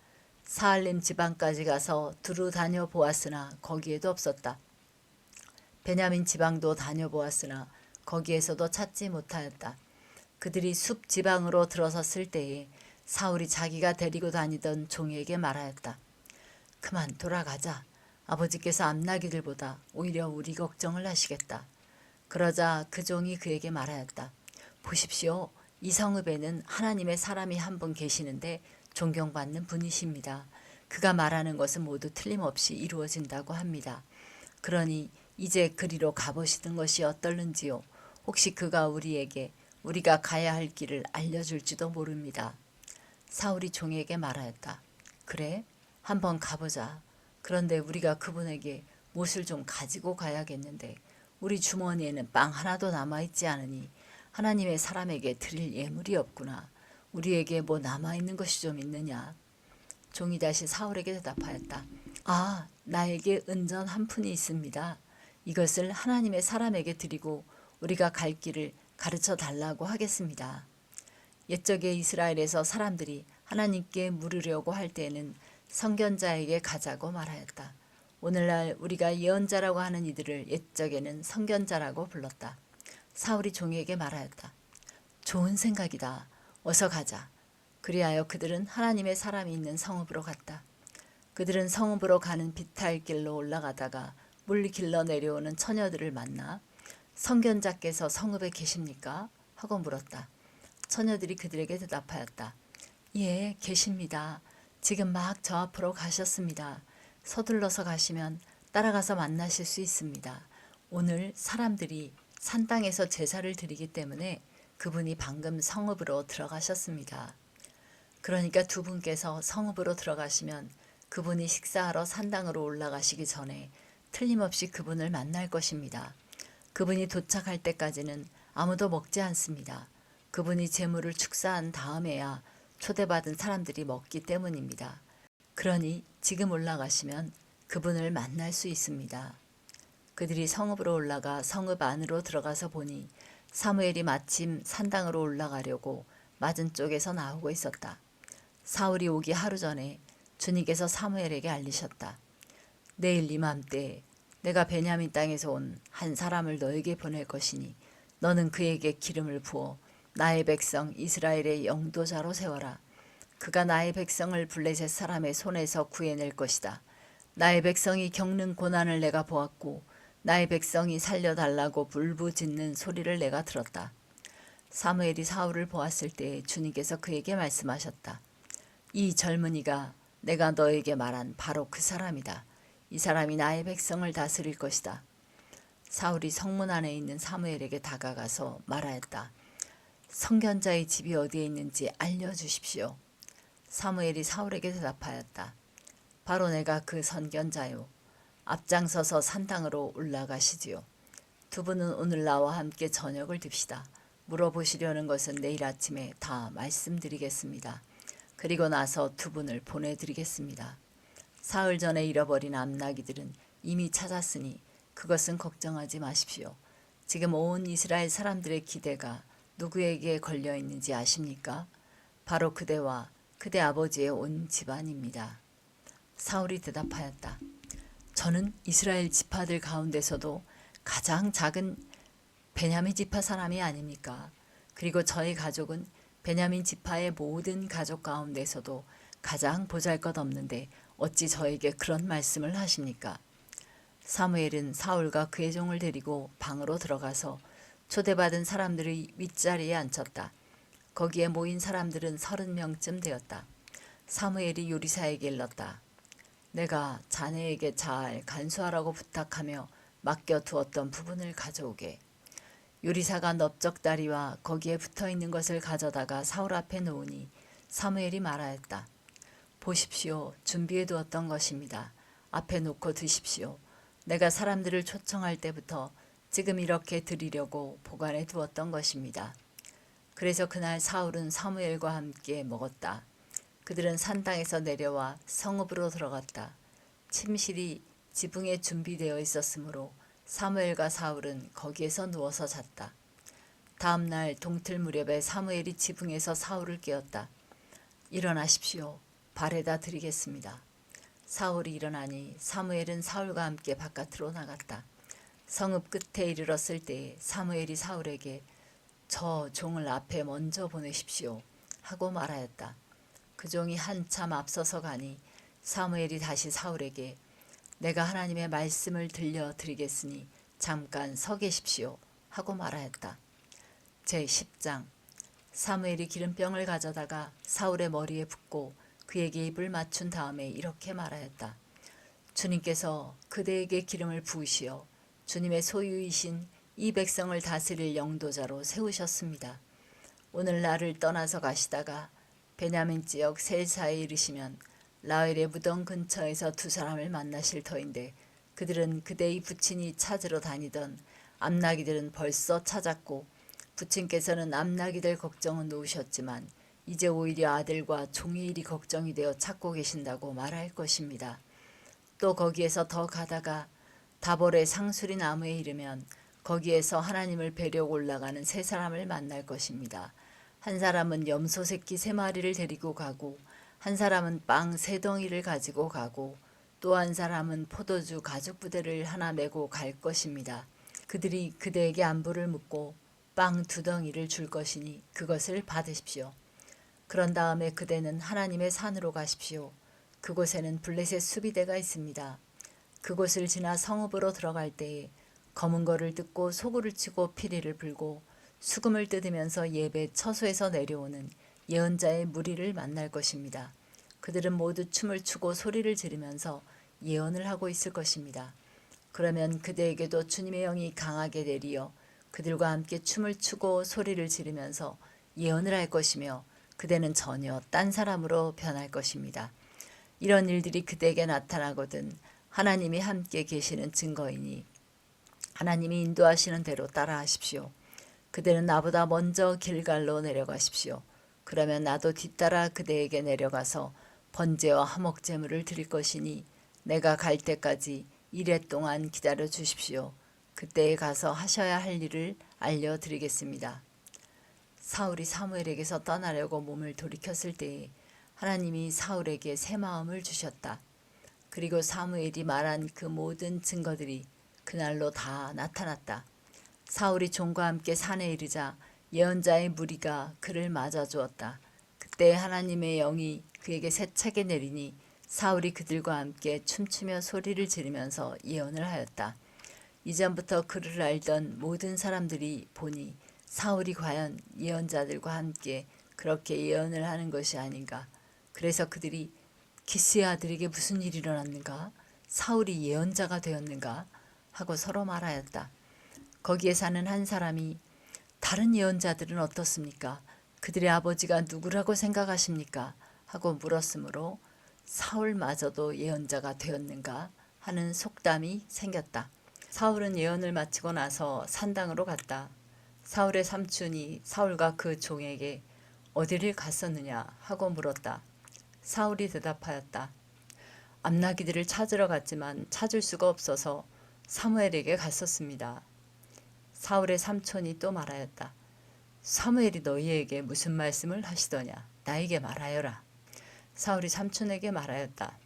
사알림 지방까지 가서 두루 다녀보았으나 거기에도 없었다. 베냐민 지방도 다녀보았으나 거기에서도 찾지 못하였다. 그들이 숲 지방으로 들어섰을 때에 사울이 자기가 데리고 다니던 종에게 말하였다. 그만 돌아가자. 아버지께서 암나기들보다 오히려 우리 걱정을 하시겠다. 그러자 그 종이 그에게 말하였다. 보십시오. 이 성읍에는 하나님의 사람이 한 분 계시는데 존경받는 분이십니다. 그가 말하는 것은 모두 틀림없이 이루어진다고 합니다. 그러니 이제 그리로 가보시는 것이 어떨는지요. 혹시 그가 우리에게 우리가 가야 할 길을 알려줄지도 모릅니다. 사울이 종에게 말하였다. 그래? 한번 가보자. 그런데 우리가 그분에게 몫을 좀 가지고 가야겠는데 우리 주머니에는 빵 하나도 남아있지 않으니 하나님의 사람에게 드릴 예물이 없구나. 우리에게 뭐 남아있는 것이 좀 있느냐? 종이 다시 사울에게 대답하였다. 아, 나에게 은전 한 푼이 있습니다. 이것을 하나님의 사람에게 드리고 우리가 갈 길을 가르쳐 달라고 하겠습니다. 옛적에 이스라엘에서 사람들이 하나님께 물으려고 할 때에는 선견자에게 가자고 말하였다. 오늘날 우리가 예언자라고 하는 이들을 옛적에는 선견자라고 불렀다. 사울이 종에게 말하였다. 좋은 생각이다. 어서 가자. 그리하여 그들은 하나님의 사람이 있는 성읍으로 갔다. 그들은 성읍으로 가는 비탈길로 올라가다가 물길로 내려오는 처녀들을 만나 선견자께서 성읍에 계십니까? 하고 물었다. 처녀들이 그들에게 대답하였다. 예, 계십니다. 지금 막 저 앞으로 가셨습니다. 서둘러서 가시면 따라가서 만나실 수 있습니다. 오늘 사람들이 산 땅에서 제사를 드리기 때문에 그분이 방금 성읍으로 들어가셨습니다. 그러니까 두 분께서 성읍으로 들어가시면 그분이 식사하러 산당으로 올라가시기 전에 틀림없이 그분을 만날 것입니다. 그분이 도착할 때까지는 아무도 먹지 않습니다. 그분이 제물을 축사한 다음에야 초대받은 사람들이 먹기 때문입니다. 그러니 지금 올라가시면 그분을 만날 수 있습니다. 그들이 성읍으로 올라가 성읍 안으로 들어가서 보니 사무엘이 마침 산당으로 올라가려고 맞은 쪽에서 나오고 있었다. 사울이 오기 하루 전에 주님께서 사무엘에게 알리셨다. 내일 이맘때 내가 베냐민 땅에서 온 한 사람을 너에게 보낼 것이니 너는 그에게 기름을 부어 나의 백성 이스라엘의 영도자로 세워라. 그가 나의 백성을 블레셋 사람의 손에서 구해낼 것이다. 나의 백성이 겪는 고난을 내가 보았고 나의 백성이 살려달라고 불부짖는 소리를 내가 들었다. 사무엘이 사울을 보았을 때 주님께서 그에게 말씀하셨다. 이 젊은이가 내가 너에게 말한 바로 그 사람이다. 이 사람이 나의 백성을 다스릴 것이다. 사울이 성문 안에 있는 사무엘에게 다가가서 말하였다. 선견자의 집이 어디에 있는지 알려주십시오. 사무엘이 사울에게 대답하였다. 바로 내가 그 선견자요. 앞장서서 산당으로 올라가시지요. 두 분은 오늘 나와 함께 저녁을 듭시다. 물어보시려는 것은 내일 아침에 다 말씀드리겠습니다. 그리고 나서 두 분을 보내드리겠습니다. 사흘 전에 잃어버린 암나귀들은 이미 찾았으니 그것은 걱정하지 마십시오. 지금 온 이스라엘 사람들의 기대가 누구에게 걸려 있는지 아십니까? 바로 그대와 그대 아버지의 온 집안입니다. 사울이 대답하였다. 저는 이스라엘 지파들 가운데서도 가장 작은 베냐민 지파 사람이 아닙니까? 그리고 저희 가족은 베냐민 지파의 모든 가족 가운데서도 가장 보잘것없는데 어찌 저에게 그런 말씀을 하십니까? 사무엘은 사울과 그의 종을 데리고 방으로 들어가서 초대받은 사람들의 윗자리에 앉혔다. 거기에 모인 사람들은 30명쯤 되었다. 사무엘이 요리사에게 일렀다. 내가 자네에게 잘 간수하라고 부탁하며 맡겨두었던 부분을 가져오게. 요리사가 넓적다리와 거기에 붙어있는 것을 가져다가 사울 앞에 놓으니 사무엘이 말하였다. 보십시오. 준비해두었던 것입니다. 앞에 놓고 드십시오. 내가 사람들을 초청할 때부터 지금 이렇게 드리려고 보관해 두었던 것입니다. 그래서 그날 사울은 사무엘과 함께 먹었다. 그들은 산당에서 내려와 성읍으로 들어갔다. 침실이 지붕에 준비되어 있었으므로 사무엘과 사울은 거기에서 누워서 잤다. 다음 날 동틀 무렵에 사무엘이 지붕에서 사울을 깨웠다. 일어나십시오. 발에다 드리겠습니다. 사울이 일어나니 사무엘은 사울과 함께 바깥으로 나갔다. 성읍 끝에 이르렀을 때 사무엘이 사울에게 저 종을 앞에 먼저 보내십시오 하고 말하였다. 그 종이 한참 앞서서 가니 사무엘이 다시 사울에게 내가 하나님의 말씀을 들려드리겠으니 잠깐 서 계십시오 하고 말하였다. 제10장 사무엘이 기름병을 가져다가 사울의 머리에 붓고 그에게 입을 맞춘 다음에 이렇게 말하였다. 주님께서 그대에게 기름을 부으시어 주님의 소유이신 이 백성을 다스릴 영도자로 세우셨습니다. 오늘 나를 떠나서 가시다가 베냐민 지역 셀사에 이르시면 라헬의 무덤 근처에서 두 사람을 만나실 터인데 그들은 그대의 부친이 찾으러 다니던 암나귀들은 벌써 찾았고 부친께서는 암나귀들 걱정은 놓으셨지만 이제 오히려 아들과 종의 일이 걱정이 되어 찾고 계신다고 말할 것입니다. 또 거기에서 더 가다가 다볼의 상수리 나무에 이르면 거기에서 하나님을 뵈려고 올라가는 세 사람을 만날 것입니다. 한 사람은 염소 새끼 3마리를 데리고 가고 한 사람은 빵 3덩이를 가지고 가고 또 한 사람은 포도주 가죽 부대를 하나 메고 갈 것입니다. 그들이 그대에게 안부를 묻고 빵 2덩이를 줄 것이니 그것을 받으십시오. 그런 다음에 그대는 하나님의 산으로 가십시오. 그곳에는 블레셋 수비대가 있습니다. 그곳을 지나 성읍으로 들어갈 때에 검은 거를 뜯고 소구를 치고 피리를 불고 수금을 뜯으면서 예배 처소에서 내려오는 예언자의 무리를 만날 것입니다. 그들은 모두 춤을 추고 소리를 지르면서 예언을 하고 있을 것입니다. 그러면 그대에게도 주님의 영이 강하게 내리어 그들과 함께 춤을 추고 소리를 지르면서 예언을 할 것이며 그대는 전혀 딴 사람으로 변할 것입니다. 이런 일들이 그대에게 나타나거든 하나님이 함께 계시는 증거이니 하나님이 인도하시는 대로 따라하십시오. 그대는 나보다 먼저 길갈로 내려가십시오. 그러면 나도 뒤따라 그대에게 내려가서 번제와 화목제물을 드릴 것이니 내가 갈 때까지 이레 동안 기다려 주십시오. 그때에 가서 하셔야 할 일을 알려드리겠습니다. 사울이 사무엘에게서 떠나려고 몸을 돌이켰을 때에 하나님이 사울에게 새 마음을 주셨다. 그리고 사무엘이 말한 그 모든 증거들이 그날로 다 나타났다. 사울이 종과 함께 산에 이르자 예언자의 무리가 그를 맞아주었다. 그때 하나님의 영이 그에게 세차게 내리니 사울이 그들과 함께 춤추며 소리를 지르면서 예언을 하였다. 이전부터 그를 알던 모든 사람들이 보니 사울이 과연 예언자들과 함께 그렇게 예언을 하는 것이 아닌가. 그래서 그들이 기스의 아들에게 무슨 일이 일어났는가? 사울이 예언자가 되었는가? 하고 서로 말하였다. 거기에 사는 한 사람이 다른 예언자들은 어떻습니까? 그들의 아버지가 누구라고 생각하십니까? 하고 물었으므로 사울마저도 예언자가 되었는가 하는 속담이 생겼다. 사울은 예언을 마치고 나서 산당으로 갔다. 사울의 삼촌이 사울과 그 종에게 어디를 갔었느냐 하고 물었다. 사울이 대답하였다. 암나기들을 찾으러 갔지만 찾을 수가 없어서 사무엘에게 갔었습니다. 사울의 삼촌이 또 말하였다. 사무엘이 너희에게 무슨 말씀을 하시더냐? 나에게 말하여라. 사울이 삼촌에게 말하였다.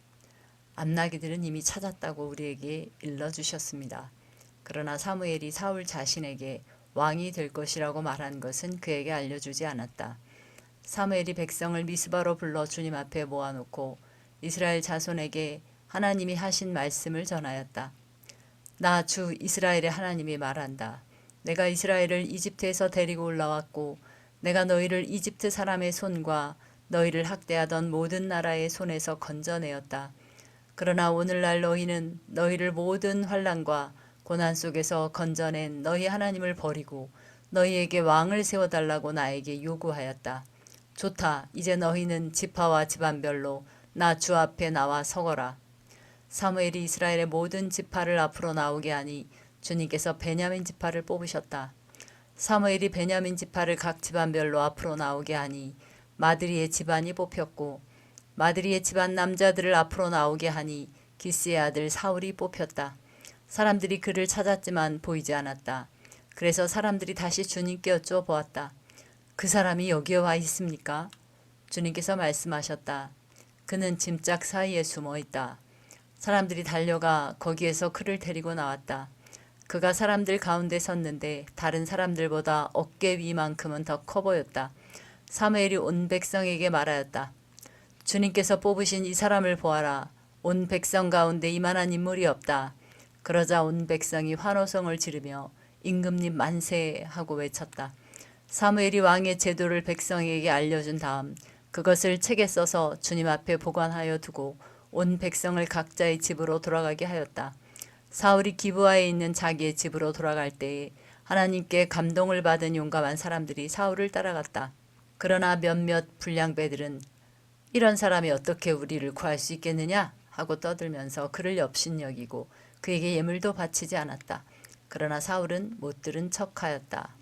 암나기들은 이미 찾았다고 우리에게 일러주셨습니다. 그러나 사무엘이 사울 자신에게 왕이 될 것이라고 말한 것은 그에게 알려주지 않았다. 사무엘이 백성을 미스바로 불러 주님 앞에 모아놓고 이스라엘 자손에게 하나님이 하신 말씀을 전하였다. 나 주 이스라엘의 하나님이 말한다. 내가 이스라엘을 이집트에서 데리고 올라왔고 내가 너희를 이집트 사람의 손과 너희를 학대하던 모든 나라의 손에서 건져내었다. 그러나 오늘날 너희는 너희를 모든 환난과 고난 속에서 건져낸 너희 하나님을 버리고 너희에게 왕을 세워달라고 나에게 요구하였다. 좋다. 이제 너희는 지파와 집안별로 나 주 앞에 나와 서거라. 사무엘이 이스라엘의 모든 지파를 앞으로 나오게 하니 주님께서 베냐민 지파를 뽑으셨다. 사무엘이 베냐민 지파를 각 집안별로 앞으로 나오게 하니 마드리의 집안이 뽑혔고 마드리의 집안 남자들을 앞으로 나오게 하니 기스의 아들 사울이 뽑혔다. 사람들이 그를 찾았지만 보이지 않았다. 그래서 사람들이 다시 주님께 여쭤보았다. 그 사람이 여기에 와 있습니까? 주님께서 말씀하셨다. 그는 짐짝 사이에 숨어 있다. 사람들이 달려가 거기에서 그를 데리고 나왔다. 그가 사람들 가운데 섰는데 다른 사람들보다 어깨 위만큼은 더 커 보였다. 사무엘이 온 백성에게 말하였다. 주님께서 뽑으신 이 사람을 보아라. 온 백성 가운데 이만한 인물이 없다. 그러자 온 백성이 환호성을 지르며 임금님 만세 하고 외쳤다. 사무엘이 왕의 제도를 백성에게 알려준 다음 그것을 책에 써서 주님 앞에 보관하여 두고 온 백성을 각자의 집으로 돌아가게 하였다. 사울이 기브아에 있는 자기의 집으로 돌아갈 때에 하나님께 감동을 받은 용감한 사람들이 사울을 따라갔다. 그러나 몇몇 불량배들은 이런 사람이 어떻게 우리를 구할 수 있겠느냐 하고 떠들면서 그를 업신여기고 그에게 예물도 바치지 않았다. 그러나 사울은 못 들은 척하였다.